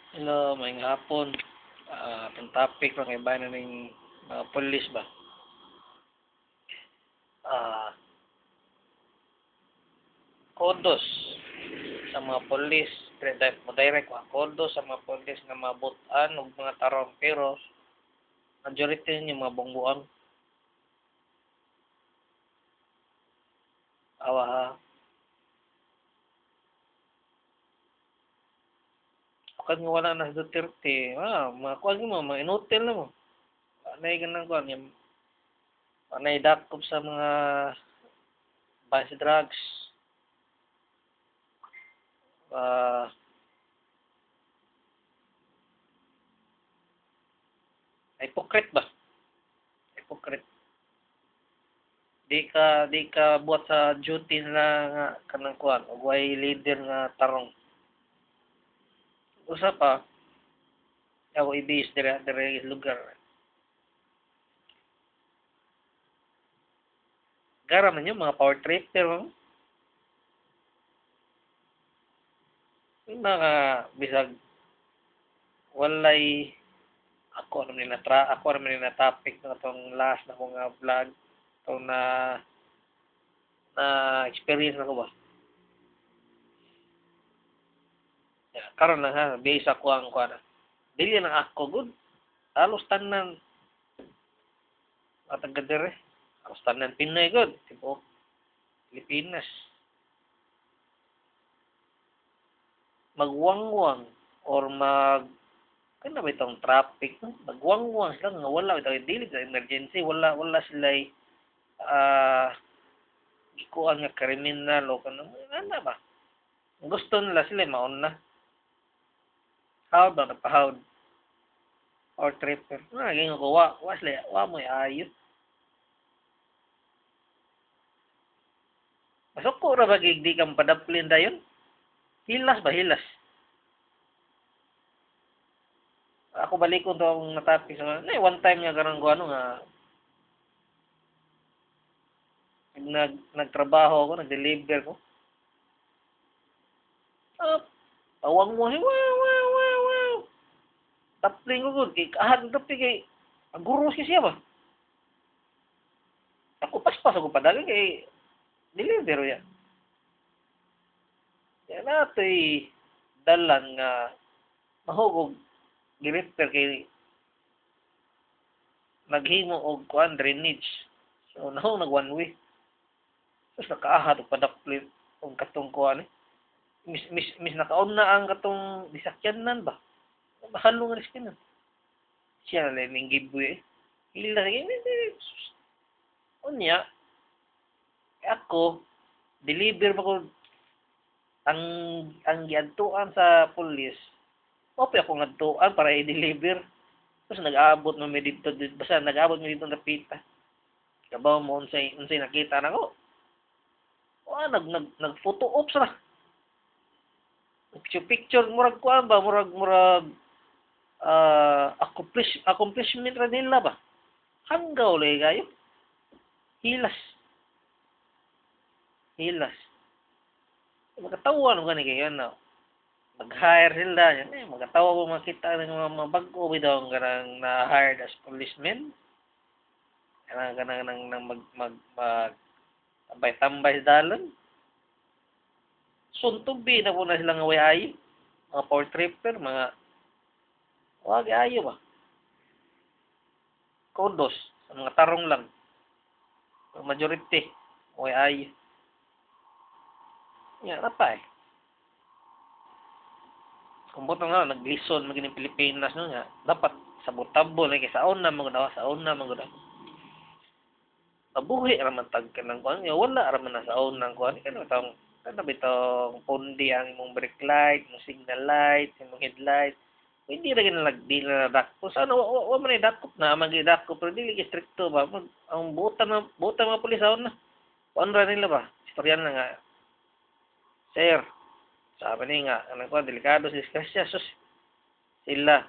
Hello, maayong hapon. Itong topic lang kay bayan ng mga pulis ba? Ah, kodos sa mga pulis, direct wa kodos sa mga pulis nga mabutan og mga tarong pero majority yung mga bungbuang awa ha. Kad nga wala na sa Duterte, mga kuwan mo, mga inutil na mo. Anay ganang kuwan, yung anay dakop sa mga base drugs. Ah, hypocrite ba? Hypocrite. Di ka buhat sa duty nila nga kanang kuan ug way leader nga tarong. Usa pa, ako ibis dire lugar. Gara man yung mga power trip pero yung mga bisag walay ako ra man na topic na tong last na ko nga vlog tong na experience na ko ba. Karon lang ha, base ako ang kuan. Dili na ako good. Halos tanan at taga dire. Halos tanan Pinoy good. Tipo Pilipinas. Magwangwang or kana ba itong traffic no? Magwangwang sila nga wala ito dili sa emergency wala sila ah ikuan nga kriminal o kanang ano ba gusto nila sila mauna hawd ba nagpahawd or tripper gingo ko wa sila wa mo ayo masuk ko ra ba di kang padaplin dayon hilas ba hilas ako balik ko to ang natapis one time nga karon ko ano nga nagtrabaho ako nag-deliver ko ah awang mo wow wow wow wow tapling ko gud kay kahad tapi kay guro siya ba ako paspas ako padali kay deliver ya kaya natoy dalan nga mahugog gi-repair kay naghimo og kuan drainage so naho nag one way tapos nakaahad og padaplit og katong kuan mis nakauna ang katong disakyanan ba mahalo nga disakyanan siya na lang ning giveaway hila unya ako deliver pa ko ang giadtuan sa pulis opo ako ngadtuan para i-deliver tapos nag-aabot mo mi dito basta nag-aabot mi dito na pita kabaw mo unsay nakita nako nag photo ops ra picture murag kuan ba murag accomplishment ra nila ba hanggaw lay kayo hilas hilas magkatawa no gani kayo no mag-hire sila magkatawa ko makita ng mga bago bitaw ang ganang na-hired as policemen ganang nang mag tambay-tambay sa dalan suntubi na po na sila nga way ayo mga power tripper mga wag ayo ba kodos sa mga tarong lang majority way ayo ya pa kung buto nga naglison maging Pilipinas no nga dapat sabotable kay sa una magdawa sa una magdawa mabuhi ra man tag kanang kuan wala ra man na sa unang kuan kana bitong pundi ang imong brake light imong signal light imong headlight hindi ra gina di na dakpo sa ano wa man dakop na magidakop pero dili stricto ba ang buta mga pulis sa una kuan ra nila ba istoryan na nga sir sabi ni nga anong kuan delikado si disgrasya sus sila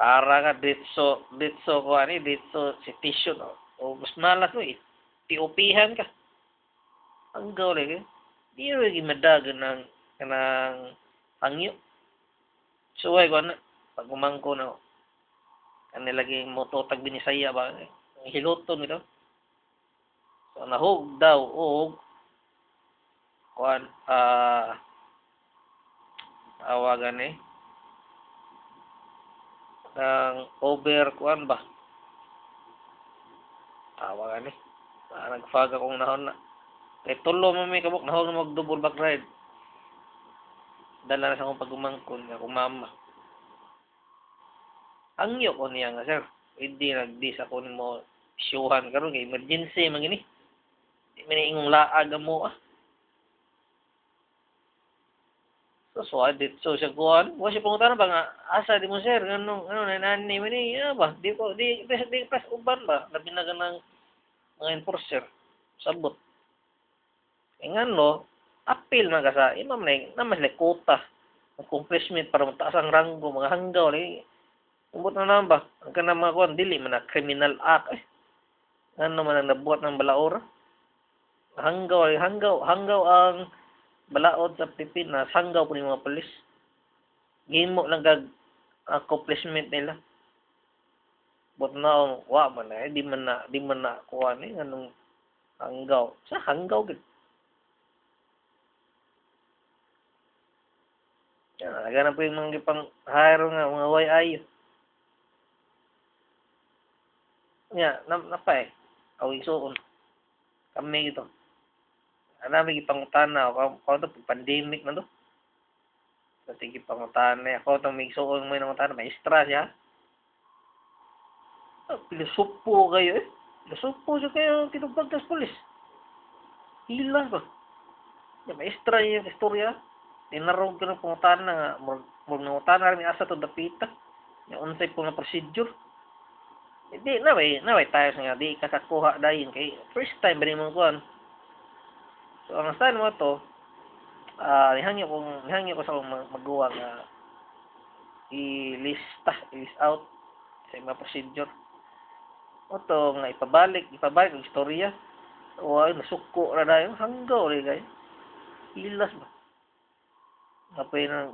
para nga ditso ko ani ditso si tissue no o mas malas mo tiupihan ka ang gawin di rin madagan ng kanang hangyo Suway ko na. Pag umangko na, kanilaging mototag binisaya ba? Hiluton ito. So, nahog daw, og, kuan, tawagan ng over, kuan ba? Tawagan nagfag akong nahon na. Kay tulo mo may kabuk, nahon na mag-double back ride. Dala na sa akong pagumangkon, akong mama. Angyo ko niya nga, sir. Hindi nag-dis ako ni mo isyuhan karon kay emergency man gini. Di man ingong laag mo So adit so siya kuan, wa siya pangutana ba nga asa di mo sir nganong ano na nani man ni ba di ko di press uban ba labi na ganang mga enforcer sabot. E ngano apil man ka sa imam na mas like quota accomplishment para mataas ang ranggo mga hanggaw ni umot na ba ang kanang mga kuan dili man na criminal act ano man ang nabuhat ng balaor hanggaw ang balaod sa Pilipinas hanggaw po ng mga pulis gihimo lang kag accomplishment nila but now wa man na di man na kuha ni anong hanggaw sa hanggaw gid nagana po yung mga gipang hire nga mga YI nya napay awi suon kami ito anami gipangutana ako to pandemic man to pati gipangutana ako to may suon mo nang utana maestra siya pilosopo kayo pilosopo siya kayo tinubag tas pulis hilang ba ya maestra yung istorya tinarong ko ng pangutana nga murag nangutana rin asa to dapita yung unsay po nga procedure hindi naway tayo nga di kakakuha dayon kay first time ba mo kuan so ang style mo to nihangyo ko sa akong magawa nga i-list out sa mga procedure o to nga ipabalik ang istorya o ay nasuko ra dayon hanggaw rin kayo hilas ba napay ng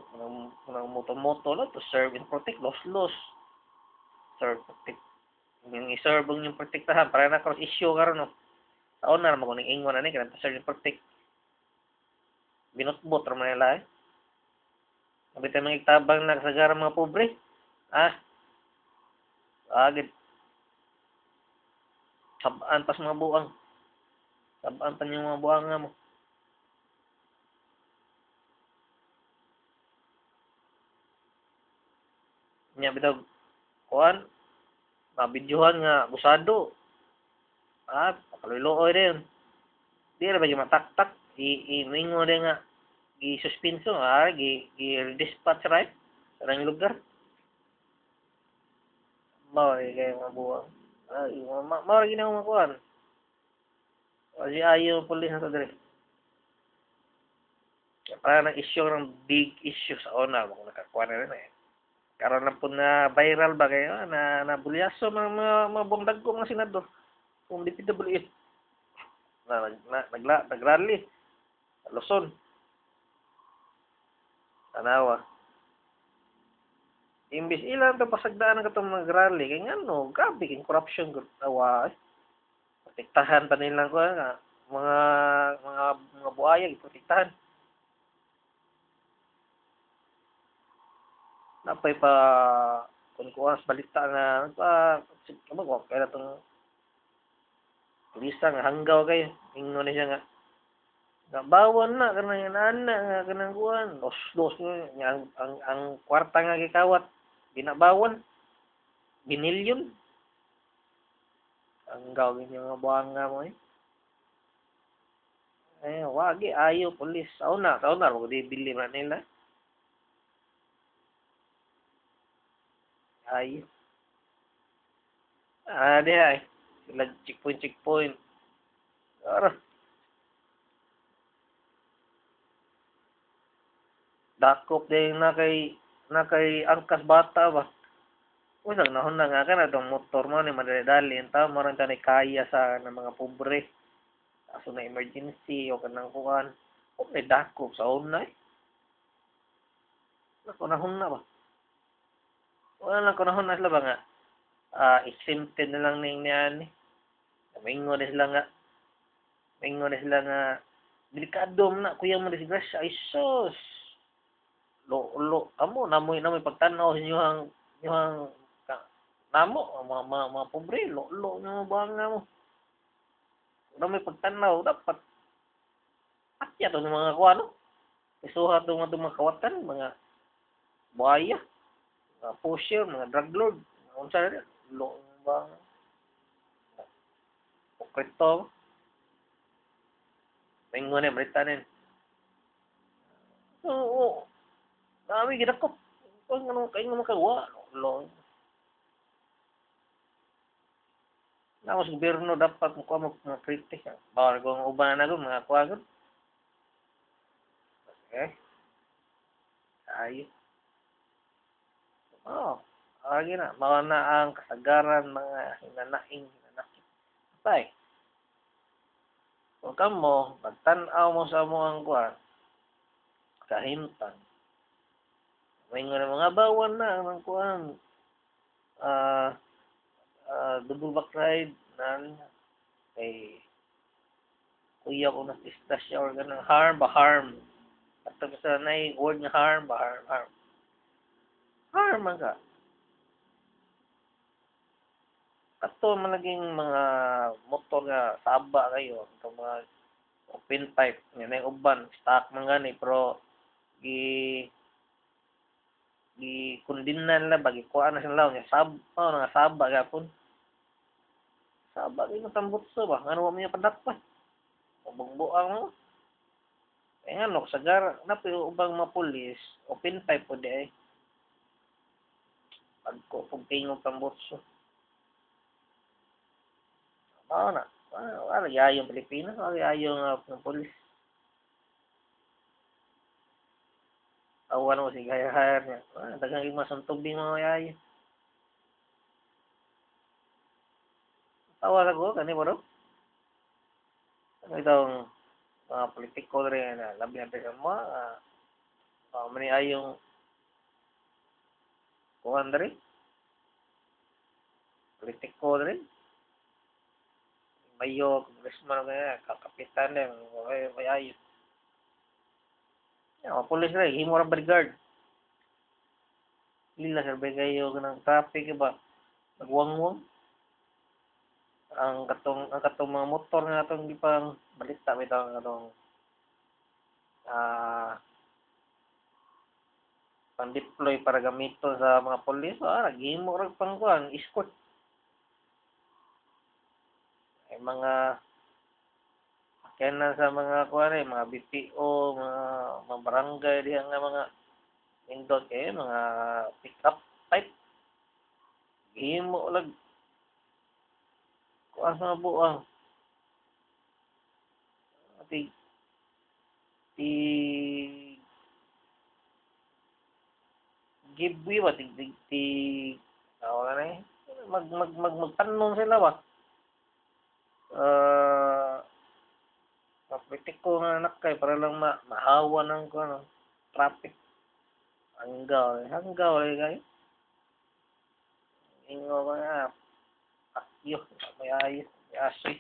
moto lang to serve and protect los serve protect yung i-serve yung protektahan para na cross issue karon no taon na naman kung ingon na ni kanang serve and protect binutbot ra man nila Abit ang mga itabang na kasagaran mga pobre. Agad. Sabaan pas mga buang. Sabaan pa yung mga buang nga mo. Nya bitaw kuan, mabidyohan nga busado. Pakaluluoy rin. Di ra ba mataktak iningo rin nga gi-suspenso gi-dispatch right sa rang lugar. Mao kay mga buwang. Mao ginawa mga kuan. Kasi ayaw pulis na sa dire. Para ng issue ng big issue sa una kung nakakuha na rin Karon na po na viral ba kayo na nabulyaso mga bongdag ko mga senador. Kung DPWH nagrally sa Luzon. Tanawa. Imbis ilan to pasagdaan ng katong nagrally kay ngano grabe king corruption gud awa. Protektahan pa nila ko nga mga buaya protektahan. Napay pa kung kuwas balita na ano kaya itong pulisa nga hanggaw kayo ingon na siya nga bawon na kanang ana nga kanang kuwan dos nga ang kwarta nga gikawat binabawon binilyon hanggaw gini mga buhanga mo wagi ayo pulis taon na wag di bili man nila ay di ay sila checkpoint ara dakop din na kay angkas bata ba usag nahon na nga kana tong motor mo ni madali ta mo ran tanay kaya sa ng mga pobre aso na emergency o kanang kuan kung may dakop sa unay nako nahon na ba wala lang kunahon na sila ba nga, exempted na lang ning niyan. Maingon na sila nga, maingon na sila nga, delikado man na, kuya mo disgrasya, ay sus! Lo, amo, namoy pagtanaw sa inyong, namo, mga pobre, lo, nga ba nga mo. Namoy pagtanaw, dapat, atya to ng mga kuano, isuha to mga kawatan, mga buhaya, mga pusher, mga drug lord, mga unsa na rin, lo, ba, pokrito, maingon na, balita na yun. Oo, dami ginakop. Kung ano, kayo naman kagawa, lo, na mas gobyerno dapat mo kuha mo mga kritik. Bawal kung uban na gud mga kuha gud. Eh, ayos. Oh, lagi na. Mao na ang kasagaran mga hinanakit. Tay, kung kamo, pagtan-aw mo sa mo ang kuha, kahimtang. May nga mga bawan na ang kuha, ah, double back ride, na, kay, kuya ko na tista siya or ganang harm. At sa na word nga harm. Harm man ka. Ato man naging mga motor nga saba kayo, itong mga open pipe, nga na uban, stock man gani, pero gi kundinan na ba, gikuha na sila nga nga saba gapon. Saba kayo matambutso ba, ano mo niya padakpan, bugbuang mo. Eh nga no, sagar, napi ubang mga pulis, open pipe po di ay, pagko, pagtingong tambutso. Oo na. Wala yayong Pilipinas, wala yayong ng polis. Awan mo si gaya-hayar niya. Dagang yung masuntog din mga yayo. Tawa ko, kani mo daw. Ano itong mga politiko rin na labi natin sa mga mani ayong kuhan rin. Politiko rin. Mayo, congressman kaya, kakapitan rin. May ayos. Mga polis rin, himo rin bodyguard. Lila, sabi kayo ng traffic ba? Nagwangwang. Ang katong mga motor nga atong gipang balita bitaw ang katong ah pang-deploy para gamiton sa mga pulis, naghimo ra pang kuan, escort. Ay mga sakyanan sa mga kuan mga BPO, mga barangay diha nga mga indot kay mga pick-up type. Gihimo lag kuan sa mga buang. Ti ti giveaway ba ti wala na magpanon sila ba? Ah, Papritiko nga anak kay para lang mahawa ng kuno traffic. Hanggaw kayo. Ingo ka nga, akyo, may ayos, may asoy.